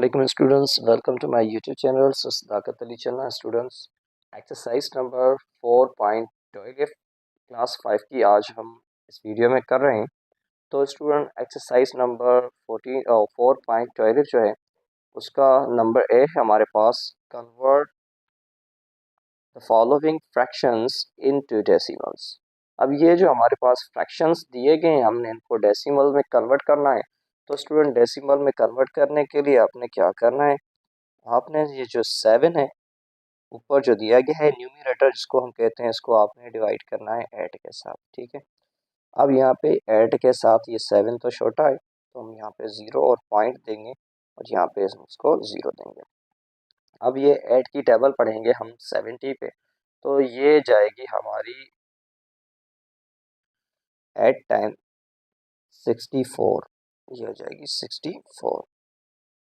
Assalamualaikum students, welcome to my YouTube channel Sadakat Ali Channel students। Exercise number 4.12 class 5 की आज हम इस video में कर रहे हैं। तो स्टूडेंट एक्सरसाइज नंबर 4.12 जो है उसका नंबर ए है हमारे पास, convert the following fractions into decimals. अब ये जो हमारे पास फ्रैक्शंस दिए गए हैं हमने इनको डेसिमल में कन्वर्ट करना है। तो स्टूडेंट डेसिमल में कन्वर्ट करने के लिए आपने क्या करना है, आपने ये जो 7 है ऊपर जो दिया गया है न्यूमरेटर जिसको हम कहते हैं, इसको आपने डिवाइड करना है 8 के साथ। ठीक है, अब यहाँ पे 8 के साथ ये 7 तो छोटा है तो हम यहाँ पे 0 और पॉइंट देंगे और यहाँ पे इसको 0 देंगे। अब ये 8 की टेबल पढ़ेंगे हम 70 पे, तो ये जाएगी हमारी 8 टाइम 64, ये हो जाएगी 64।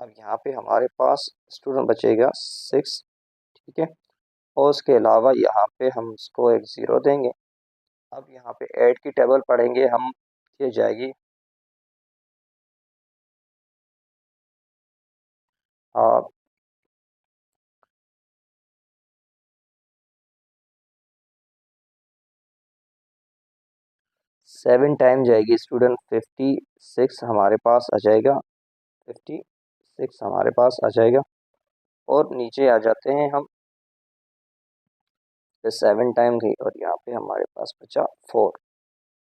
अब यहाँ पे हमारे पास स्टूडेंट बचेगा 6। ठीक है, और उसके अलावा यहाँ पे हम इसको एक 0 देंगे। अब यहाँ पे 8 की टेबल पढ़ेंगे हम, ये जाएगी 7 टाइम जाएगी स्टूडेंट 56 हमारे पास आ जाएगा, 56 हमारे पास आ जाएगा। और नीचे आ जाते हैं हम, 7 टाइम गई और यहाँ पे हमारे पास बचा 4।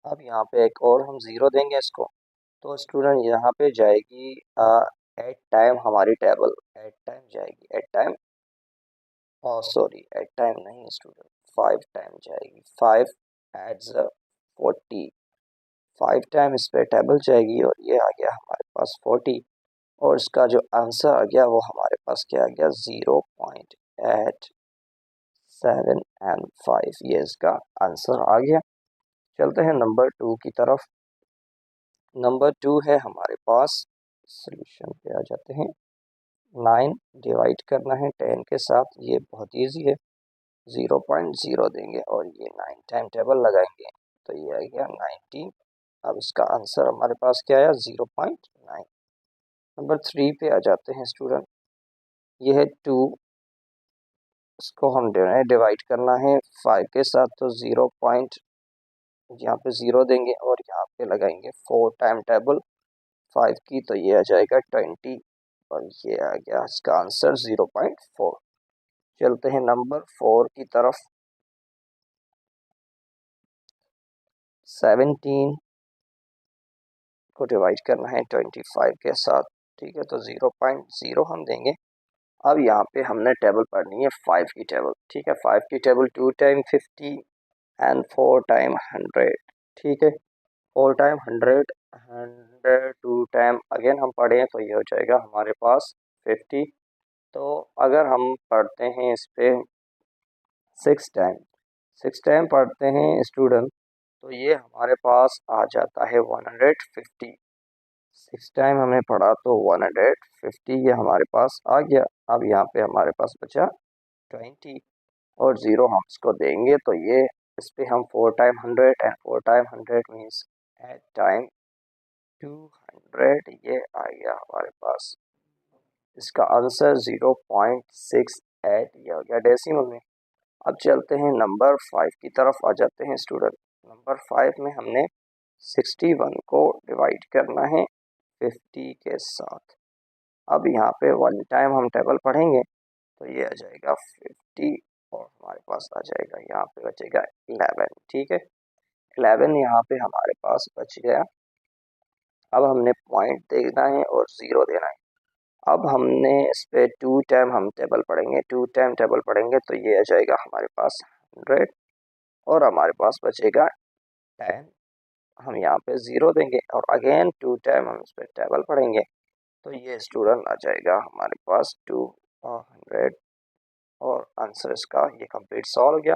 अब यहाँ पे एक और हम 0 देंगे इसको, तो स्टूडेंट यहाँ पे जाएगी 8 टाइम हमारी टेबल, 8 टाइम जाएगी, 8 टाइम सॉरी 8 टाइम नहीं स्टूडेंट 5 टाइम जाएगी, 5 एड्स 40, 5 टाइम इस पे टेबल जाएगी और ये आ गया हमारे पास 40। और इसका जो आंसर आ गया वो हमारे पास क्या आ गया, 0.87 ये इसका आंसर आ गया। चलते हैं नंबर 2 की तरफ। नंबर 2 है हमारे पास, सोल्यूशन पे आ जाते हैं। 9 डिवाइड करना है 10 के साथ, ये बहुत ईजी है, 0.0 देंगे और ये 9 टाइम टेबल लगाएंगे तो ये आ गया 19। अब इसका आंसर हमारे पास क्या आया, 0.9। नंबर 3 पे आ जाते हैं स्टूडेंट। ये है 2, इसको हम डिवाइड करना है 5 के साथ, तो 0 पॉइंट यहाँ पे 0 देंगे और यहाँ पे लगाएंगे 4 टाइम टेबल 5 की, तो ये आ जाएगा 20 और ये आ गया इसका आंसर 0.4। चलते हैं नंबर 4 की तरफ। 17 को डिवाइड करना है 25 के साथ। ठीक है, तो 0.0 हम देंगे। अब यहाँ पे हमने टेबल पढ़नी है 5 की टेबल। ठीक है, 5 की टेबल 2 टाइम 50 एंड 4 टाइम 100। ठीक है, 4 टाइम 100, 2 टाइम अगेन हम पढ़ें तो ये हो जाएगा हमारे पास 50। तो अगर हम पढ़ते हैं इस पे 6 टाइम पढ़ते हैं स्टूडेंट, तो ये हमारे पास आ जाता है 150। 6 टाइम हमने पढ़ा तो 150 ये हमारे पास आ गया। अब यहाँ पे हमारे पास बचा 20 और 0 हम इसको देंगे तो ये इस पे हम 4 time 100 and 4 time 100 means 8 time 200, ये आ गया हमारे पास। इसका आंसर 0.68 ये हो गया डेसिमल में। अब चलते हैं नंबर 5 की तरफ आ जाते हैं स्टूडेंट। नंबर 5 में हमने 61 को डिवाइड करना है 50 के साथ। अब यहाँ पे 1 टाइम हम टेबल पढ़ेंगे तो ये आ जाएगा 50 और हमारे पास आ जाएगा यहाँ पे बचेगा 11। ठीक है, 11 यहाँ पे हमारे पास बच गया। अब हमने पॉइंट देना है और 0 देना है। अब हमने इस पे 2 टाइम हम टेबल पढ़ेंगे, 2 टाइम टेबल पढ़ेंगे तो ये आ जाएगा हमारे पास 100 और हमारे पास बचेगा 10। हम यहाँ पे 0 देंगे और अगेन 2 टाइम हम इस पे टेबल पढ़ेंगे तो ये स्टूडेंट आ जाएगा हमारे पास 200 और आंसर इसका ये कंप्लीट सॉल्व हो गया।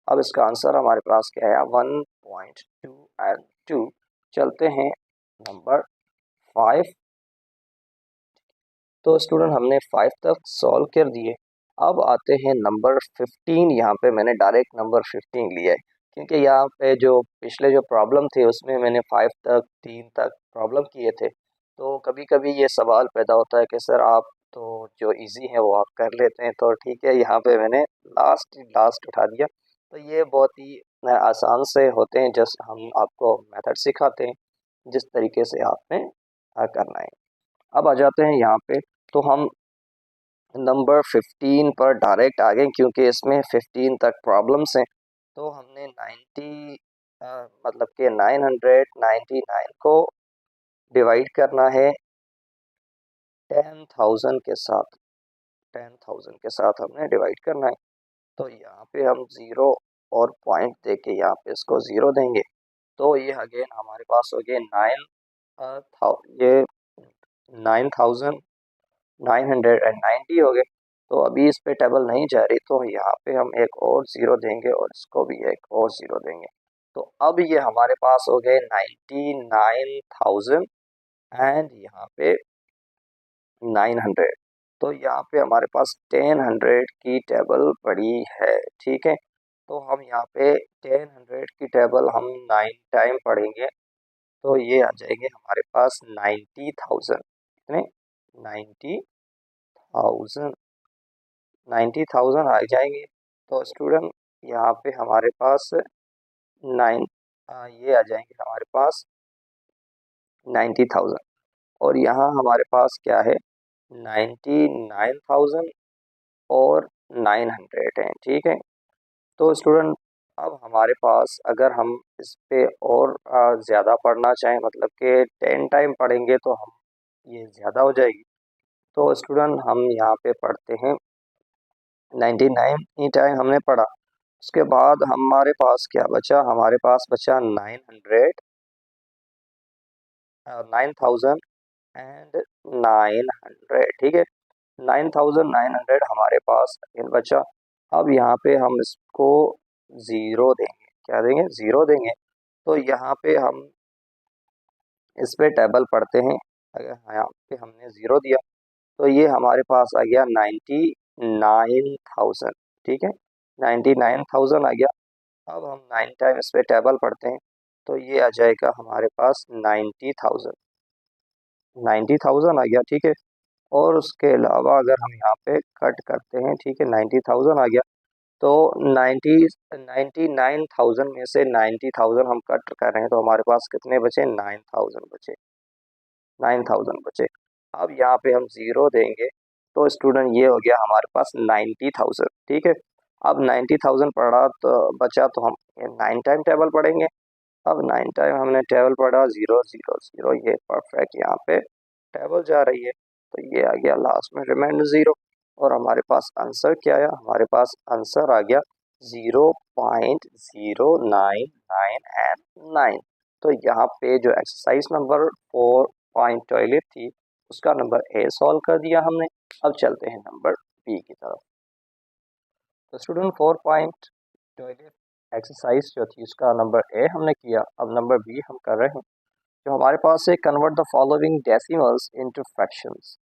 अब इसका आंसर हमारे पास क्या है, 1.2 एंड 2। चलते हैं नंबर 5। तो स्टूडेंट हमने 5 तक सॉल्व कर दिए। अब आते हैं नंबर 15। यहाँ पे मैंने डायरेक्ट नंबर 15 लिया है क्योंकि यहाँ पे जो पिछले जो प्रॉब्लम थे उसमें मैंने 5 तक 3 तक प्रॉब्लम किए थे। तो कभी कभी ये सवाल पैदा होता है कि सर आप तो जो इजी है वो आप कर लेते हैं। तो ठीक है, यहाँ पे मैंने लास्ट उठा दिया। तो ये बहुत ही आसान से होते हैं, जस्ट हम आपको मेथड सिखाते हैं जिस तरीके से आपने करना है। अब आ जाते हैं यहाँ पे, तो हम नंबर 15 पर डायरेक्ट आ गए क्योंकि इसमें 15 तक प्रॉब्लम्स हैं। तो हमने 90 मतलब कि 999 को डिवाइड करना है 10,000 के साथ। 10,000 के साथ हमने डिवाइड करना है। तो यहाँ पे हम ज़ीरो और पॉइंट दे के यहाँ पे इसको ज़ीरो देंगे। तो ये अगेन हमारे पास हो गए ये 9,990 हो गए। तो अभी इस पे टेबल नहीं जा रही, तो यहाँ पे हम एक और ज़ीरो देंगे और इसको भी एक और ज़ीरो देंगे। तो अब ये हमारे पास हो गए 99,000 एंड यहाँ पे 900। तो यहाँ पे हमारे पास 10 की टेबल पड़ी है, ठीक है। तो हम यहाँ पे 10 की टेबल हम 9 टाइम पढ़ेंगे, तो ये आ जाएंगे हमारे पास 90,000। कितने? 90,000। 90,000 आ जाएंगे। तो स्टूडेंट यहाँ पे हमारे पास नाइन ये आ जाएंगे हमारे पास 90,000, और यहाँ हमारे पास क्या है? 99,000 और 900 है, ठीक है। तो स्टूडेंट अब हमारे पास अगर हम इस पे और ज़्यादा पढ़ना चाहें, मतलब कि 10 टाइम पढ़ेंगे तो हम ये ज़्यादा हो जाएगी। तो स्टूडेंट हम यहाँ पे पढ़ते हैं 99 ही टाइम हमने पढ़ा। उसके बाद हमारे पास क्या बचा? हमारे पास बचा 9,000 एंड 900, ठीक है। 9,900 हमारे पास बचा। अब यहाँ पे हम इसको ज़ीरो देंगे। क्या देंगे? ज़ीरो देंगे। तो यहाँ पे हम इस पे टेबल पढ़ते हैं। अगर यहाँ पे हमने ज़ीरो दिया तो ये हमारे पास आ गया 99,000, ठीक है। 99,000 आ गया। अब हम 9 टाइम इस पे टेबल पढ़ते हैं, तो ये आ जाएगा हमारे पास 90,000। 90,000 आ गया, ठीक है। और उसके अलावा अगर हम यहाँ पे कट करते हैं, ठीक है, 90,000 आ गया। तो 99,000 में से 90,000 हम कट कर रहे हैं, तो हमारे पास कितने बचे? 9,000 बचे। 9,000 बचे। अब यहाँ पे हम ज़ीरो देंगे, तो स्टूडेंट ये हो गया हमारे पास 90,000, ठीक है। अब 90,000 पढ़ा तो बचा, तो हम 9 टाइम टेबल पढ़ेंगे। अब 9 टाइम हमने टेबल पढ़ा, ज़ीरो ज़ीरो ज़ीरो, ये परफेक्ट यहाँ पे टेबल जा रही है। तो ये आ गया लास्ट में रिमाइंडर ज़ीरो, और हमारे पास आंसर क्या आया? हमारे पास आंसर आ गया 0.0999। तो यहाँ पे जो एक्सरसाइज नंबर 4 पॉइंट टॉयलेट थी, उसका नंबर ए सॉल्व कर दिया हमने। अब चलते हैं नंबर बी की तरफ। तो स्टूडेंट 4 पॉइंट टॉयलेट एक्सरसाइज जो थी उसका नंबर ए हमने किया। अब नंबर बी हम कर रहे हैं। जो हमारे पास है, convert the following decimals into fractions.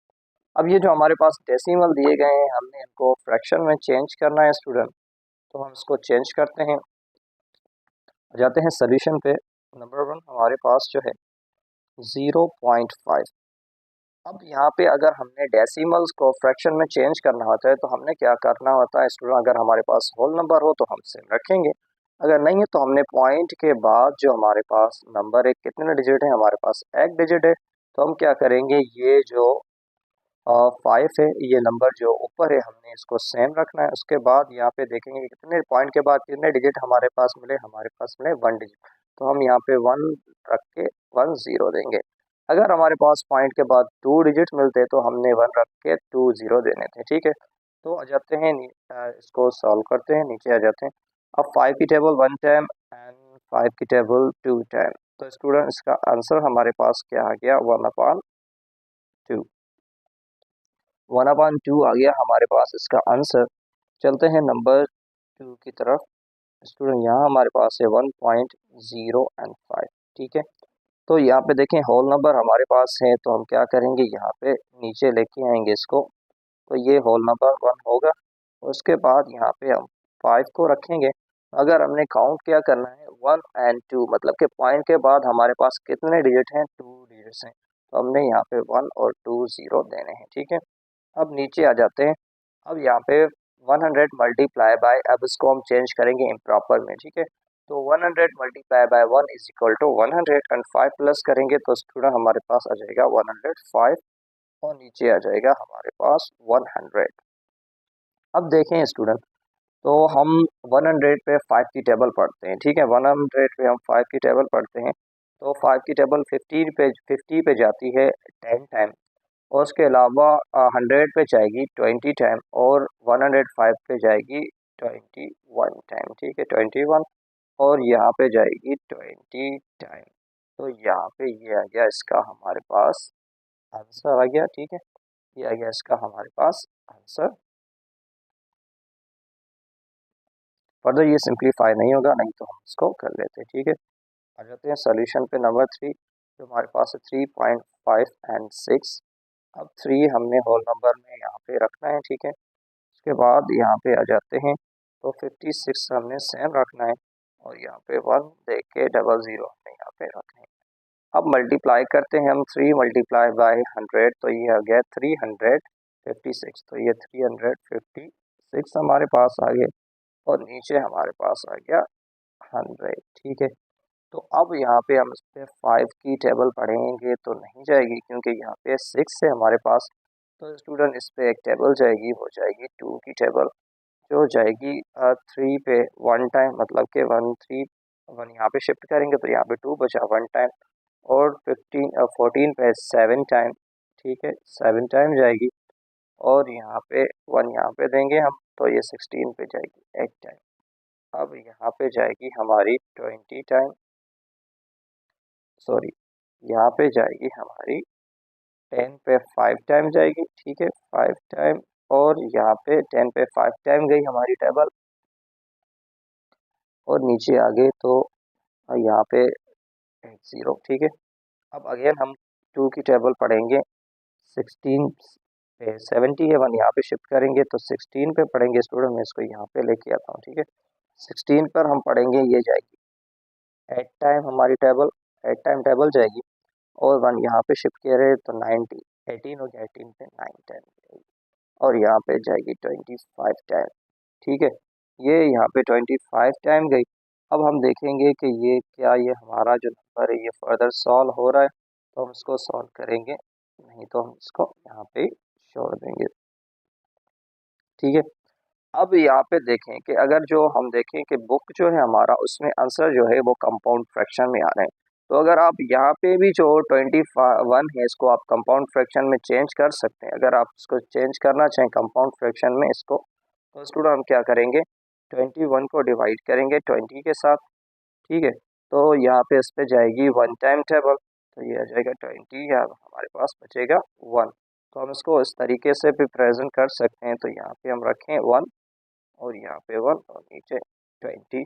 अब ये जो हमारे पास डेसिमल दिए गए हैं, हमने इनको फ्रैक्शन में चेंज करना है स्टूडेंट। तो हम इसको चेंज करते हैं, जाते हैं सोल्यूशन पे। नंबर 1 हमारे पास जो है 0.5। अब यहाँ पे अगर हमने डेसिमल्स को फ्रैक्शन में चेंज करना होता है, तो हमने क्या करना होता है स्टूडेंट? अगर हमारे पास होल नंबर हो तो हम सेम रखेंगे, अगर नहीं है तो हमने पॉइंट के बाद जो हमारे पास नंबर है, कितने डिजिट है? हमारे पास एक डिजिट है। तो हम क्या करेंगे, ये जो 5 है, ये नंबर जो ऊपर है, हमने इसको सेम रखना है। उसके बाद यहाँ पे देखेंगे कि कितने पॉइंट के बाद कितने डिजिट हमारे पास मिले। हमारे पास मिले 1 डिजिट, तो हम यहाँ पे 1 रख के 1 0 देंगे। अगर हमारे पास पॉइंट के बाद 2 डिजिट मिलते तो हमने 1 रख के 2 0 देने थे, ठीक है। तो आ जाते हैं इसको सॉल्व करते हैं, नीचे आ जाते हैं। अब 5 की टेबल 1 टाइम एंड 5 की टेबल 2 टाइम। तो स्टूडेंट इसका आंसर हमारे पास क्या आ गया? 1/2। 1/2 आ गया हमारे पास इसका आंसर। चलते हैं नंबर 2 की तरफ। स्टूडेंट यहाँ हमारे पास है 1.0 एंड 5, ठीक है। तो यहाँ पे देखें होल नंबर हमारे पास है, तो हम क्या करेंगे, यहाँ पे नीचे लेके आएंगे इसको। तो ये होल नंबर 1 होगा। उसके बाद यहाँ पे हम 5 को रखेंगे। अगर हमने काउंट क्या करना है, 1 एंड 2, मतलब कि पॉइंट के बाद हमारे पास कितने डिजिट हैं? 2 डिजिट्स हैं। तो हमने यहाँ पे 1 और 2 0 देने हैं, ठीक है। अब नीचे आ जाते हैं। अब यहाँ पे 100 मल्टीप्लाई बाय, अब इसको हम चेंज करेंगे इम्प्रॉपर में, ठीक है। तो 100 multiply by 1 is equal to 100 and 5 plus करेंगे तो स्टूडेंट हमारे पास आ जाएगा 105 और नीचे आ जाएगा हमारे पास 100। अब देखें स्टूडेंट, तो हम 100 पे 5 की टेबल पढ़ते हैं, ठीक है। 100 पे हम 5 की टेबल पढ़ते हैं, तो 5 की टेबल 50 पे जाती है 10 टाइम, और उसके अलावा 100 पे जाएगी 20 टाइम, और 105 पे जाएगी 21 टाइम, ठीक है, 21, और यहाँ पे जाएगी 20 टाइम। तो यहाँ पे ये आ गया इसका हमारे पास आंसर आ गया, ठीक है। ये आ गया इसका हमारे पास आंसर। फर्दर ये सिंप्लीफाई नहीं होगा, नहीं तो हम इसको कर लेते हैं, ठीक है। आ जाते हैं सोल्यूशन पे नंबर 3, जो हमारे पास है 3.5 एंड 6। अब 3 हमने होल नंबर में यहाँ पे रखना है, ठीक है। उसके बाद यहाँ पे आ जाते हैं, तो 56 हमने सेम रखना है, और यहाँ पे 1 देख के 00 हमने यहाँ पे रखना है। अब मल्टीप्लाई करते हैं हम, 3 मल्टीप्लाई बाय 100, तो ये आ गया 356, तो ये 356 हमारे पास आ गए, और नीचे हमारे पास आ गया 100, ठीक है। तो अब यहाँ पे हम इस पे 5 की टेबल पढ़ेंगे तो नहीं जाएगी, क्योंकि यहाँ पे 6 है हमारे पास। तो स्टूडेंट इस पे एक टेबल जाएगी, वो जाएगी 2 की टेबल, जो जाएगी 3 पे 1 टाइम, मतलब कि 1 यहाँ पे शिफ्ट करेंगे तो यहाँ पे 2 बचा 1 टाइम, और 14 पे 7 टाइम, ठीक है, 7 टाइम जाएगी, और यहाँ पे 1 यहाँ पे देंगे हम, तो ये 16 पे जाएगी 8 टाइम। अब यहाँ पे जाएगी हमारी 20 टाइम, सॉरी, यहाँ पे जाएगी हमारी 10 पे 5 टाइम जाएगी, ठीक है, 5 टाइम, और यहाँ पे 10 पे 5 टाइम गई हमारी टेबल, और नीचे आगे तो यहाँ पे 80, ठीक है। अब अगेन हम 2 की टेबल पढ़ेंगे, 16 पे 70 है, 1 यहाँ पे शिफ्ट करेंगे तो 16 पे पढ़ेंगे स्टूडेंट, मैं इसको यहाँ पे लेके आता हूँ, ठीक है। 16 पर हम पढ़ेंगे, ये जाएगी 8 टाइम हमारी टेबल, 8 टाइम टेबल जाएगी, और 1 यहाँ पे शिफ्ट किया रहे तो 90, 18 हो गया, 18 पे 9 टाइम जाएगी, और यहाँ पे जाएगी 25 टाइम, ठीक है। ये यहाँ पे 25 टाइम गई। अब हम देखेंगे कि ये क्या, ये हमारा जो नंबर है ये फर्दर सॉल्व हो रहा है, तो हम इसको सॉल्व करेंगे, नहीं तो हम इसको यहाँ पे छोड़ देंगे, ठीक है। अब यहाँ पे देखें कि अगर जो हम देखें कि बुक जो है हमारा, उसमें आंसर जो है वो कंपाउंड फ्रैक्शन में आ रहे हैं, तो अगर आप यहाँ पे भी जो 21 है इसको आप कंपाउंड फ्रैक्शन में चेंज कर सकते हैं। अगर आप इसको चेंज करना चाहें कंपाउंड फ्रैक्शन में इसको, तो स्टूडेंट हम क्या करेंगे, 21 को डिवाइड करेंगे 20 के साथ, ठीक है। तो यहाँ पे इस पे जाएगी 1 टाइम टेबल, तो ये आ जाएगा 20, या हमारे पास बचेगा 1। तो हम इसको इस तरीके से भी प्रेजेंट कर सकते हैं, तो यहाँ पे हम रखें 1, और यहाँ पे 1, और नीचे 20,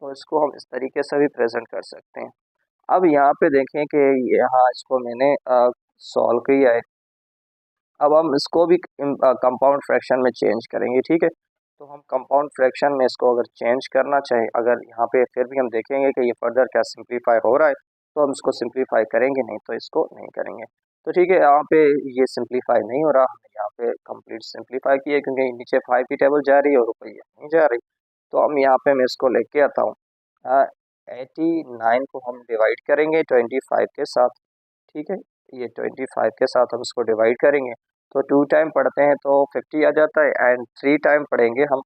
तो इसको हम इस तरीके से भी प्रेजेंट कर सकते हैं। अब यहाँ पे देखें कि यहाँ इसको मैंने सॉल्व किया है। अब हम इसको भी कंपाउंड फ्रैक्शन में चेंज करेंगे, ठीक है। तो हम कंपाउंड फ्रैक्शन में इसको अगर चेंज करना चाहें, अगर यहाँ पे फिर भी हम देखेंगे कि ये फर्दर क्या सिंप्लीफाई हो रहा है, तो हम इसको सिंप्लीफाई करेंगे, नहीं तो इसको नहीं करेंगे। तो ठीक है, यहाँ पे ये सिंप्लीफाई नहीं हो रहा, हमने यहाँ पे कंप्लीट सिंप्लीफाई किया, क्योंकि नीचे 5 की टेबल जा रही है और ऊपर ये नहीं जा रही। तो हम यहाँ पे मैं इसको लेके आता हूँ, 89 को हम डिवाइड करेंगे 25 के साथ, ठीक है। ये 25 के साथ हम इसको डिवाइड करेंगे, तो 2 टाइम पढ़ते हैं तो 50 आ जाता है, एंड 3 टाइम पढ़ेंगे हम,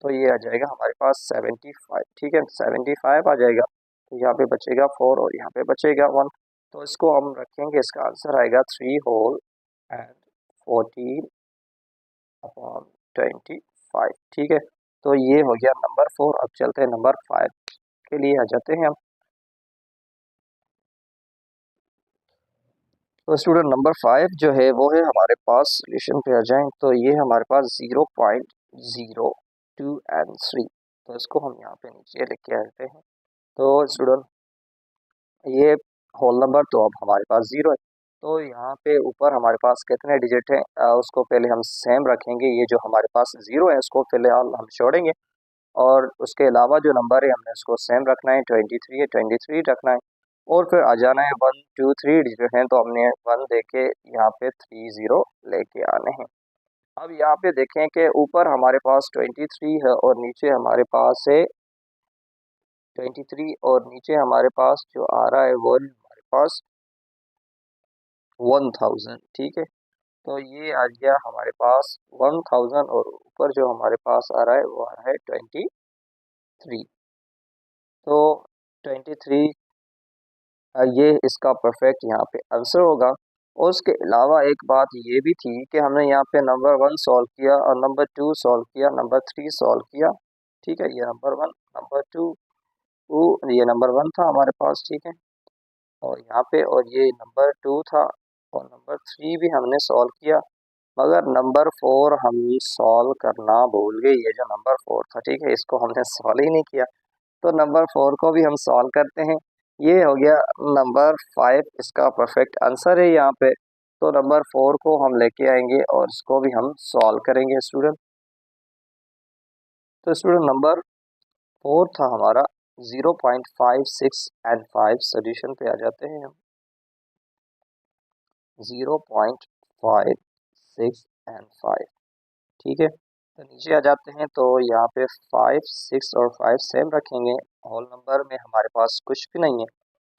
तो ये आ जाएगा हमारे पास 75, ठीक है, 75 आ जाएगा। तो यहाँ पे बचेगा 4, और यहाँ पे बचेगा 1, तो इसको हम रखेंगे, इसका आंसर आएगा 3 होल एंड 14 अपॉन 25, ठीक है। तो ये हो गया नंबर 4। अब चलते हैं नंबर 5 के लिए, आ जाते हैं हम। तो स्टूडेंट नंबर 5 जो है वो है हमारे पास, सोल्यूशन पे आ जाएं तो ये हमारे पास 0.02 एंड 3, तो इसको हम यहाँ पे नीचे लिख के आते हैं। तो स्टूडेंट ये होल नंबर तो अब हमारे पास 0 है, तो यहाँ पे ऊपर हमारे पास कितने डिजिट हैं, उसको पहले हम सेम रखेंगे। ये जो हमारे पास 0 है इसको फिलहाल हम छोड़ेंगे, और उसके अलावा जो नंबर है हमने उसको सेम रखना है, 23 है 23 रखना है, और फिर आ जाना है 1 2 3 डिजिट हैं, तो हमने 1 दे के यहाँ पे 30 लेके आने हैं। अब यहाँ पे देखें कि ऊपर हमारे पास 23 है और नीचे हमारे पास है 23 और नीचे हमारे पास जो आ रहा है वो हमारे पास 1000। ठीक है, तो ये आ गया हमारे पास 1000 और ऊपर जो हमारे पास आ रहा है वो आ रहा है 23। तो 23 ये इसका परफेक्ट यहाँ पे आंसर होगा। और उसके अलावा एक बात ये भी थी कि हमने यहाँ पे नंबर 1 सॉल्व किया और नंबर 2 सॉल्व किया, नंबर 3 सॉल्व किया। ठीक है, ये नंबर 1, नंबर 2, ये नंबर 1 था हमारे पास। ठीक है, और यहाँ पे और ये नंबर 2 था और नंबर 3 भी हमने सॉल्व किया, मगर नंबर 4 हम सॉल्व करना भूल गए। ये जो नंबर 4 था, ठीक है, इसको हमने सॉल्व ही नहीं किया। तो नंबर 4 को भी हम सॉल्व करते हैं। ये हो गया नंबर 5, इसका परफेक्ट आंसर है यहाँ पे। तो नंबर 4 को हम लेके आएंगे और इसको भी हम सॉल्व करेंगे स्टूडेंट। तो स्टूडेंट नंबर 4 था हमारा 0.56 एंड 5। सोल्यूशन पे आ जाते हैं हम। 0.56 एंड 5। ठीक है, तो नीचे आ जाते हैं। तो यहाँ पे 5, 6 और 5 सेम रखेंगे। होल नंबर में हमारे पास कुछ भी नहीं है,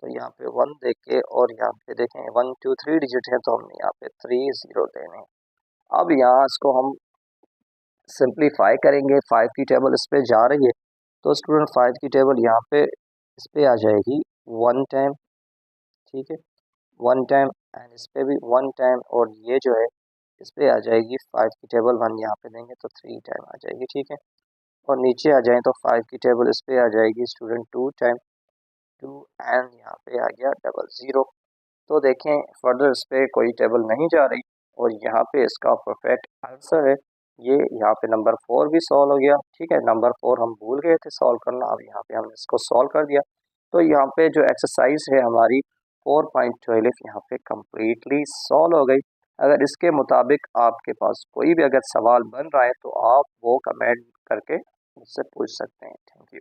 तो यहाँ पे 1 देख के और यहाँ पे देखें 1 2 3 डिजिट है, तो हमने यहाँ पे 3 0 देने हैं। अब यहाँ इसको हम सिंप्लीफाई करेंगे। 5 की टेबल इस पे जा रही है, तो स्टूडेंट 5 की टेबल यहाँ पे इस पे आ जाएगी 1 टाइम। ठीक है, 1 टाइम एंड इस पे भी 1 टाइम, और ये जो है इस पे आ जाएगी 5 की टेबल 1 यहाँ पे देंगे तो 3 टाइम आ जाएगी। ठीक है, और नीचे आ जाएं तो 5 की टेबल इस पे आ जाएगी स्टूडेंट 2 टाइम 2 एंड यहाँ पे आ गया 00। तो देखें फर्दर इस पे कोई टेबल नहीं जा रही और यहाँ पे इसका परफेक्ट आंसर है ये। यहाँ पे नंबर 4 भी सॉल्व हो गया। ठीक है, नंबर 4 हम भूल गए थे सॉल्व करना, अब यहाँ पे हमने इसको सॉल्व कर दिया। तो यहाँ पे जो एक्सरसाइज है हमारी 4.12 यहाँ पे कम्प्लीटली सॉल्व हो गई। अगर इसके मुताबिक आपके पास कोई भी अगर सवाल बन रहा है तो आप वो कमेंट करके मुझसे पूछ सकते हैं। Thank you.